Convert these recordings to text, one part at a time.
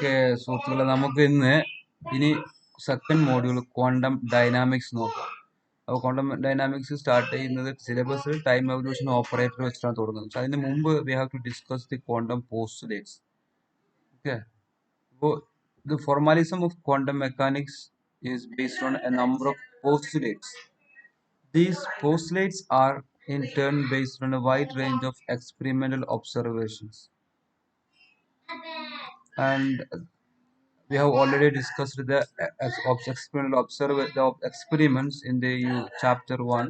Okay സുഹൃത്തുക്കളെ, നമുക്ക് ഇന്ന് ഇനി സെക്കൻഡ് മോഡ്യൂൾ ക്വാണ്ടം ഡൈനാമിക്സ് നോക്കാം. അപ്പോൾ ക്വാണ്ടം ഡൈനാമിക്സ് സ്റ്റാർട്ട് ചെയ്യുന്നത് സിലബസിൽ ടൈം എവല്യൂഷൻ ഓപ്പറേറ്റർ വെച്ചിട്ടാണ് തുടങ്ങുന്നത്. പക്ഷെ അതിന് മുമ്പ് we have to discuss the quantum postulates. Okay, അപ്പോൾ the formalism of quantum mechanics is based on a number of postulates. These postulates are in turn based on a wide range of experimental observations. And we have already discussed the experimental the experiments in the chapter 1,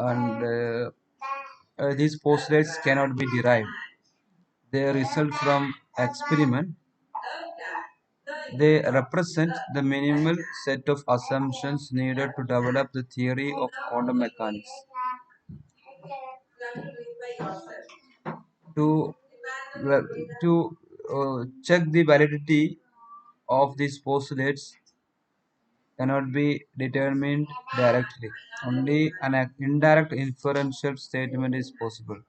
and these postulates cannot be derived. They result from experiment. They represent the minimal set of assumptions needed to develop the theory of quantum mechanics. To check the validity of these postulates cannot be determined directly. Only an indirect inferential statement is possible.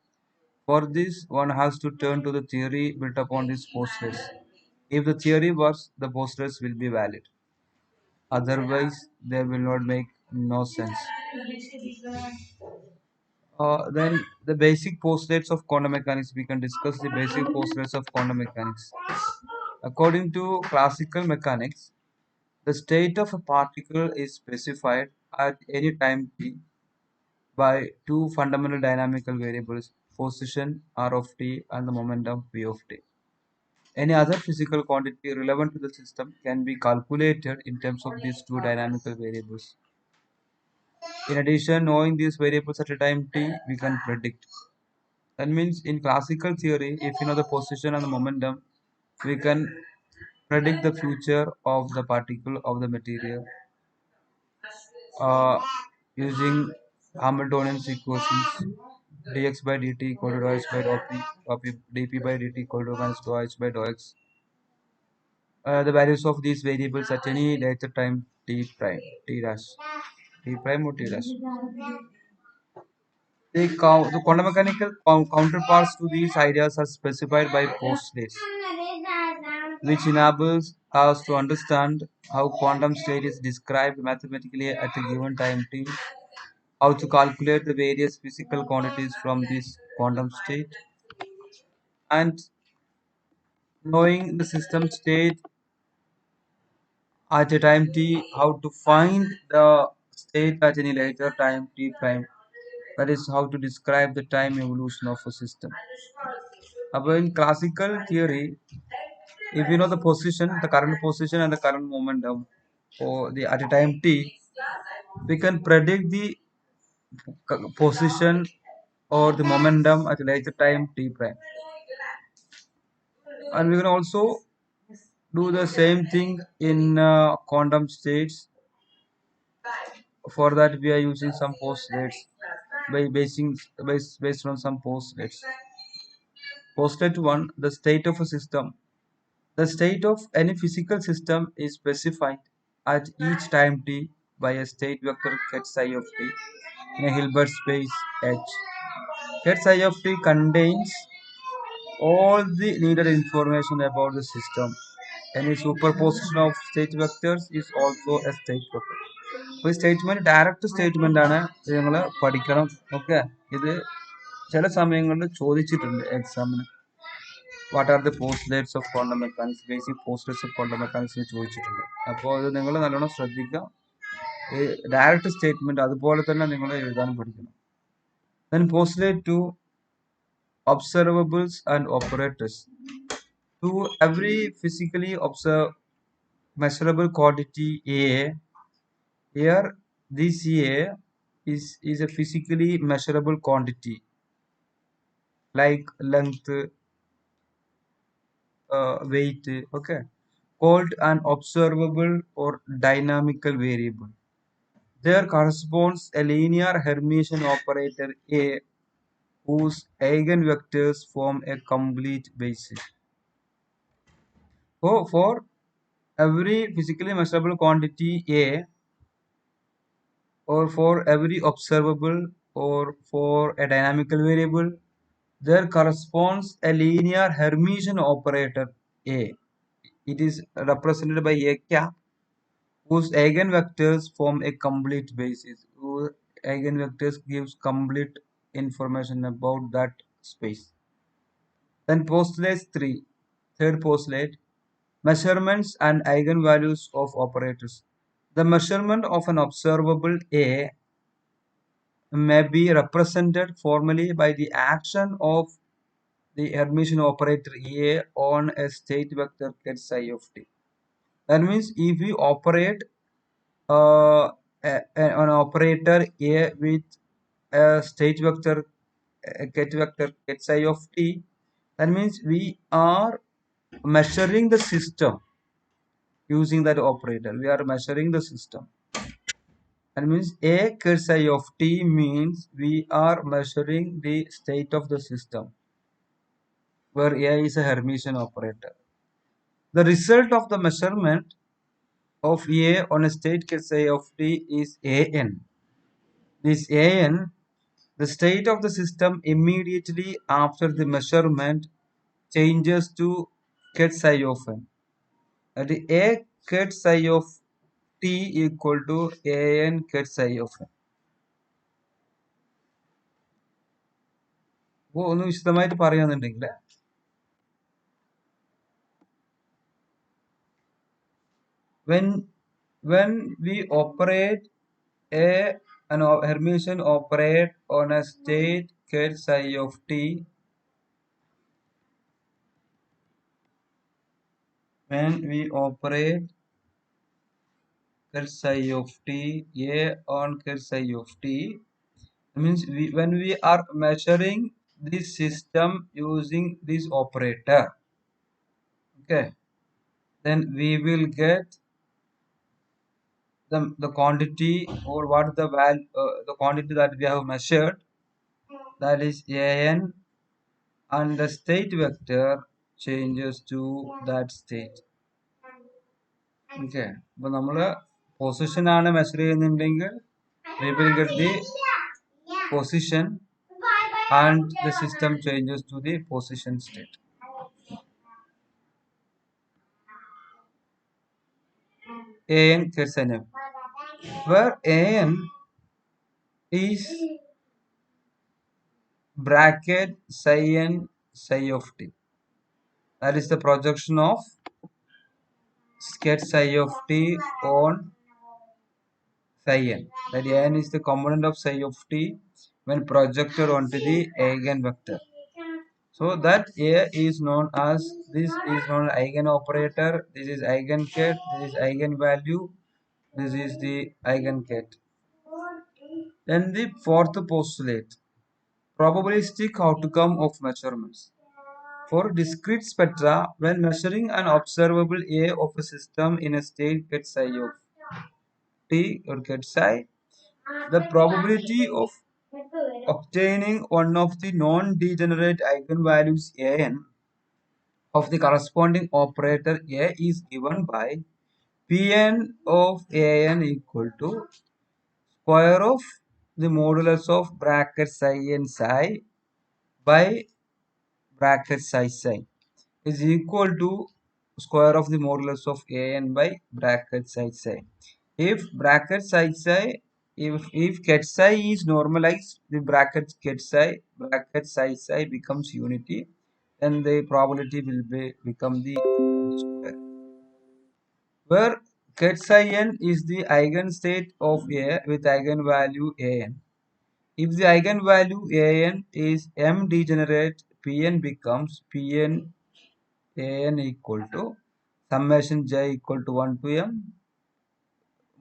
For this, one has to turn to the theory built upon these postulates. If the theory works, the postulates will be valid. Otherwise, they will not make no sense. Then the basic postulates of quantum mechanics. We can discuss the basic postulates of quantum mechanics. According to classical mechanics, the state of a particle is specified at any time t by two fundamental dynamical variables, position r of t and the momentum v of t. Any other physical quantity relevant to the system can be calculated in terms of these two dynamical variables. In addition, knowing these variables at a time t, we can predict. That means in classical theory, if you know the position and the momentum, we can predict the future of the particle of the material using Hamiltonian's equations. Dx by dt equal to dou h by dou p, dp by dt equal to minus dou h by dou x. The values of these variables at any later time t prime, t dash, t prime or t dash. The quantum mechanical counterparts to these ideas are specified by postulates, which enables us to understand how quantum state is described mathematically at a given time t, how to calculate the various physical quantities from this quantum state, and knowing the system state at a time t, how to find the state at any later time t prime. That is how to describe the time evolution of a system. But in classical theory, if you know the position, the current position and the current momentum for the at a time t, we can predict the position or the momentum at a later time t prime. And we can also do the same thing in quantum states. For that, we are using some postulates based on some postulates. Postulate 1, the state of a system. The state of any physical system is specified at each time t by a state vector ket psi of t in a Hilbert space H. Ket psi of t contains all the needed information about the system. Any superposition of state vectors is also a state vector. അപ്പോൾ ഈ statement direct statement ആണ്, ഇത് നിങ്ങൾ പഠിക്കണം. Okay, ഇത് ചില സമയങ്ങളിൽ ചോദിച്ചിട്ടുണ്ട് എക്സാമിന്. What are the postulates of quantum mechanics, basic postulates of quantum മെക്കാനിക്സിന് ചോദിച്ചിട്ടുണ്ട്. അപ്പോൾ അത് നിങ്ങൾ നല്ലോണം ശ്രദ്ധിക്കാം. ഈ ഡയറക്റ്റ് സ്റ്റേറ്റ്മെന്റ് അതുപോലെ തന്നെ നിങ്ങൾ എഴുതാനും പഠിക്കണം. Then postulate 2, observables and operators. To every physically measurable quantity A, here this A is a physically measurable quantity like length, weight, okay, called an observable or dynamical variable. There corresponds a linear Hermitian operator A whose eigenvectors form a complete basis. So for every physically measurable quantity A, or for every observable, or for a dynamical variable, there corresponds a linear Hermitian operator A. It is represented by A cap, whose eigenvectors form a complete basis. Whose eigenvectors gives complete information about that space. Then postulate 3. Third postulate, measurements and eigenvalues of operators. The measurement of an observable A may be represented formally by the action of the Hermitian operator A on a state vector get psi of t. That means if we operate an operator A with a state vector get psi of t, that means we are measuring the system using that operator. We are measuring the system. That means A get psi of t means we are measuring the state of the system, where A is a Hermitian operator. The result of the measurement of A on a state get psi of t is An. This An, the state of the system immediately after the measurement, changes to get psi of n. That is A get psi of t equal to An get psi of n. അപ്പോൾ ഒന്ന് വിശദമായിട്ട് പറയുകയാണെന്നുണ്ടെങ്കിൽ when we operate an Hermitian operate on a state get psi of t, when we operate get psi of t A on get psi of t, means when we are measuring this system using this operator, okay, then we will get the quantity, or what the value, the quantity that we have measured, that is An, and the state vector changes to that state. Okay, അപ്പോൾ നമ്മൾ position ആണ് measure ചെയ്യുന്നുണ്ടെങ്കിൽ we will get the position and the system changes to the position state. An gets an m, where An is bracket psi n psi of t. That is the projection of get psi of t on psi n. That n is the component of psi of t when projected onto the eigenvector. So that A is known as, this is known as eigen operator, this is eigenket, this is eigenvalue, this is the eigenket. Then the fourth postulate, probabilistic outcome of measurements. For discrete spectra, when measuring an observable A of a system in a state get psi of t or get psi, the probability of obtaining one of the non-degenerate eigenvalues An of the corresponding operator A is given by Pn of An equal to square of the modulus of bracket psi n psi by bracket psi psi is equal to square of the modulus of An by bracket psi psi. If bracket psi psi, if get psi is normalized, the bracket get psi bracket psi psi becomes unity, then the probability will become the square, where get psi n is the eigenstate of A with eigenvalue An. If the eigenvalue An is m degenerate, Pn becomes Pn An equal to summation j equal to 1 to m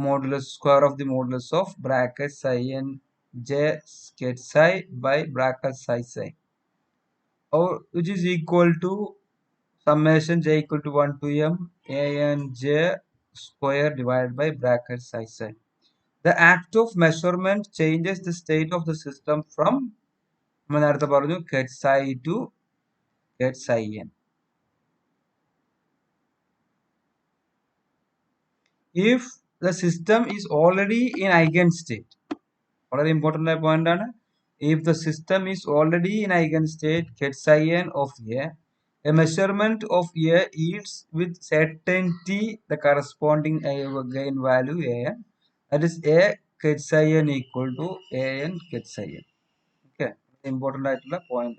modulus square of the modulus of bracket psi n j get psi by bracket psi psi, or which is equal to summation j equal to 1 to m an j square divided by bracket psi psi. The act of measurement changes the state of the system from നേരത്തെ പറഞ്ഞു get psi to get psi n. If the system is already in eigenstate, വളരെ important ആയ point ആണ്, if the system is already in eigenstate get psi n of A, A measurement of A yields with certainty the corresponding again value an. That is A Ketsayan equal to an Ketsayan. Okay, important point.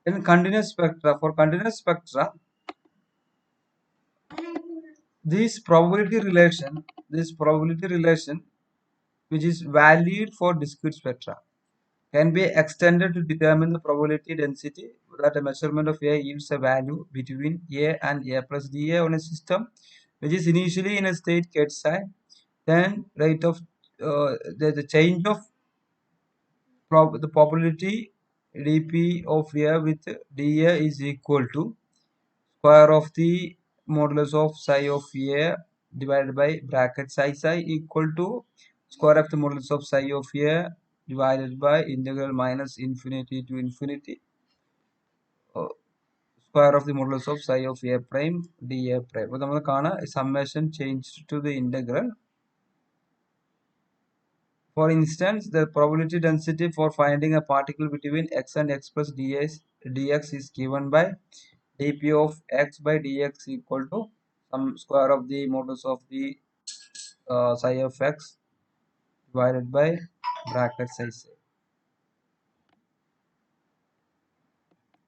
In continuous spectra, for continuous spectra, this probability relation, which is valid for discrete spectra, can be extended to determine the probability density that a measurement of A yields a value between A and A plus dA on a system which is initially in a state psi. Then rate of the change of the probability dp of A with dA is equal to square of the modulus of psi of A divided by bracket psi equal to square of the modulus of psi of A divided by integral minus infinity to infinity uh, square of the modulus of psi of A prime dA prime. അപ്പോൾ നമ്മൾ കാണാം summation changed to the integral. For instance, the probability density for finding a particle between x and x plus dx is given by dp of x by dx equal to some square of the modulus of the psi of x divided by bracket size.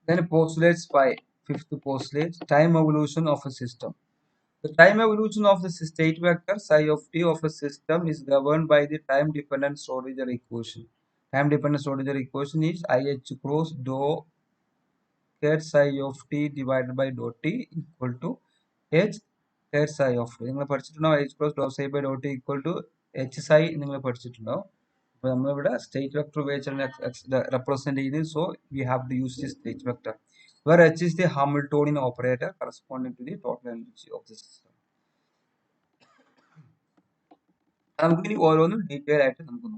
Then postulates 5. Fifth postulate, time evolution of a system. The time evolution of the state vector psi of t of a system is governed by the time-dependent Schrodinger equation. Time-dependent Schrodinger equation is IH cross dou ket psi of t divided by dou t equal to h ket psi of t. നിങ്ങൾ പഠിച്ചിട്ടുണ്ടാവും h cross dou psi by dou t equal to h psi നിങ്ങൾ പഠിച്ചിട്ടുണ്ടാവും. അപ്പോൾ നമ്മളിവിടെ state vector ഉപയോഗിച്ചാണ് represent ചെയ്യുന്നത്. So we have to use the state vector where h is the Hamiltonian operator corresponding to the total energy of the system. നമുക്കിനി ഓരോന്നും detail ആയിട്ട് നമുക്ക് നോക്കാം.